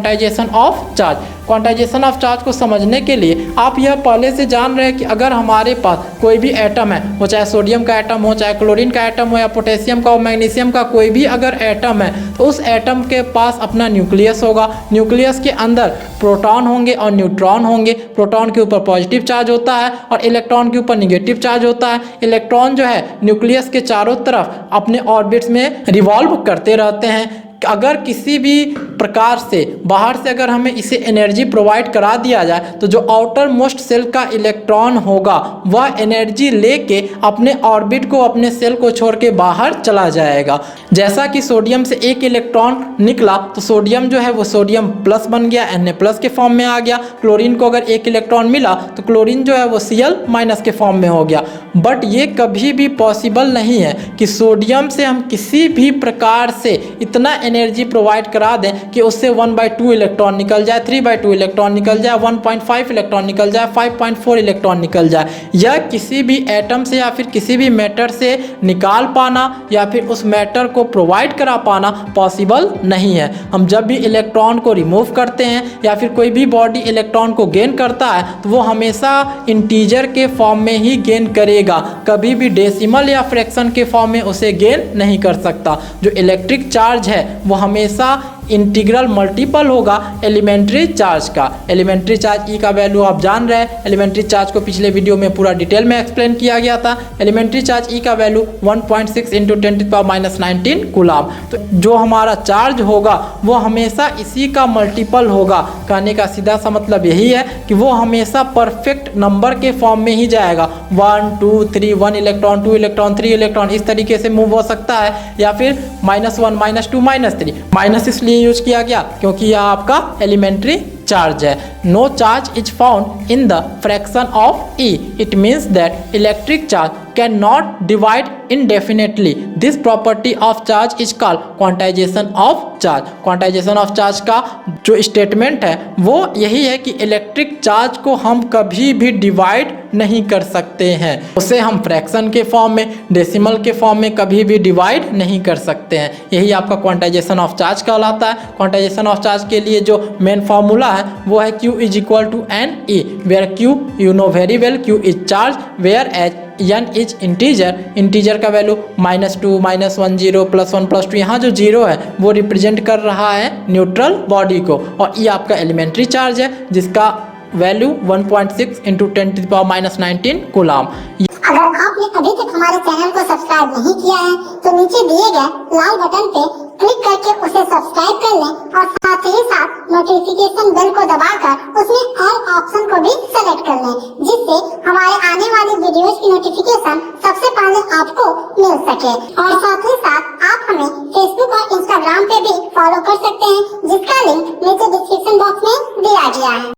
Quantization of charge. Quantization of charge को समझने के लिए आप यह पहले से जान रहे हैं कि अगर हमारे पास कोई भी एटम है, वो चाहे सोडियम का एटम हो, चाहे क्लोरीन का एटम हो, या पोटेशियम का हो, मैग्नीशियम का कोई भी अगर एटम है, तो उस एटम के पास अपना न्यूक्लियस होगा। न्यूक्लियस के अंदर प्रोटॉन होंगे और न्यूट्रॉन होंगे। प्रोटॉन के ऊपर पॉजिटिव चार्ज होता है और इलेक्ट्रॉन के ऊपर निगेटिव चार्ज होता है। इलेक्ट्रॉन जो है न्यूक्लियस के चारों तरफ अपने ऑर्बिट्स में रिवॉल्व करते रहते हैं। अगर किसी भी प्रकार से बाहर से अगर हमें इसे एनर्जी प्रोवाइड करा दिया जाए तो जो आउटर मोस्ट सेल का इलेक्ट्रॉन होगा वह एनर्जी लेके अपने ऑर्बिट को, अपने सेल को छोड़ के बाहर चला जाएगा। जैसा कि सोडियम से एक इलेक्ट्रॉन निकला तो सोडियम जो है वो सोडियम प्लस बन गया, Na+ के फॉर्म में आ गया। क्लोरीन को अगर एक इलेक्ट्रॉन मिला तो क्लोरीन जो है वो Cl- के फॉर्म में हो गया। बट ये कभी भी पॉसिबल नहीं है कि सोडियम से हम किसी भी प्रकार से इतना एनर्जी प्रोवाइड करा दें कि उससे 1/2 इलेक्ट्रॉन निकल जाए, 3/2 इलेक्ट्रॉन निकल जाए, 1.5 इलेक्ट्रॉन निकल जाए, 5.4 इलेक्ट्रॉन निकल जाए। यह किसी भी एटम से या फिर किसी भी मैटर से निकाल पाना या फिर उस मैटर को प्रोवाइड करा पाना पॉसिबल नहीं है। हम जब भी इलेक्ट्रॉन को रिमूव करते हैं या फिर कोई भी बॉडी इलेक्ट्रॉन को गेन करता है तो वो हमेशा इंटीजर के फॉर्म में ही गेन करेगा, कभी भी डेसिमल या फ्रैक्शन के फॉर्म में उसे गेन नहीं कर सकता। जो इलेक्ट्रिक चार्ज है वो हमेशा इंटीग्रल मल्टीपल होगा एलिमेंट्री चार्ज का। एलिमेंट्री चार्ज ई का वैल्यू आप जान रहे हैं। एलिमेंट्री चार्ज को पिछले वीडियो में पूरा डिटेल में एक्सप्लेन किया गया था। एलिमेंट्री चार्ज ई का वैल्यू 1.6 × 10⁻⁹ कूलम। तो जो हमारा चार्ज होगा वो हमेशा इसी का मल्टीपल होगा। कहने का सीधा सा मतलब यही है कि वो हमेशा परफेक्ट नंबर के फॉर्म में ही जाएगा। 1 2 3, 1 इलेक्ट्रॉन, 2 इलेक्ट्रॉन, 3 इलेक्ट्रॉन, इस तरीके से मूव हो सकता है। या फिर -1 -2 -3। माइनस इसलिए यूज किया गया क्योंकि यह आपका एलिमेंट्री चार्ज है। No charge is found in the fraction of E. It means that electric charge can not divide indefinitely. This property of charge is called quantization of charge. Quantization of charge का जो statement है वो यही है कि electric charge को हम कभी भी डिवाइड नहीं कर सकते हैं। उसे हम फ्रैक्शन के फॉर्म में, डेसिमल के फॉर्म में कभी भी डिवाइड नहीं कर सकते हैं। यही आपका क्वांटाइजेशन ऑफ चार्ज कहलाता है। क्वांटाइजेशन ऑफ चार्ज के लिए जो मेन फार्मूला है वो है Q = NE, where Q you know very well, Q is charge, whereas N is integer का वैल्यू -2 -1 0 +1 +2। यहाँ जो 0 है वो रिप्रेजेंट कर रहा है न्यूट्रल बॉडी को, और ये आपका एलिमेंट्री चार्ज है जिसका वैल्यू 1.6 × 10⁻⁹ कूलम। अगर आपने अभी तक हमारे चैनल को सब्सक्राइब नहीं किया है तो नीचे दिए गए लाल बटन पे क्लिक करके उसे सब्सक्राइब कर लें और साथ ही साथ नोटिफिकेशन बेल को दबाकर उसमें ऑल ऑप्शन को भी सेलेक्ट कर लें, जिससे हमारे आने वाली वीडियोस की नोटिफिकेशन सबसे पहले आपको मिल सके। और साथ ही साथ आप हमें फेसबुक और इंस्टाग्राम पे भी फॉलो कर सकते हैं, जिसका लिंक नीचे डिस्क्रिप्शन बॉक्स में दिया गया है।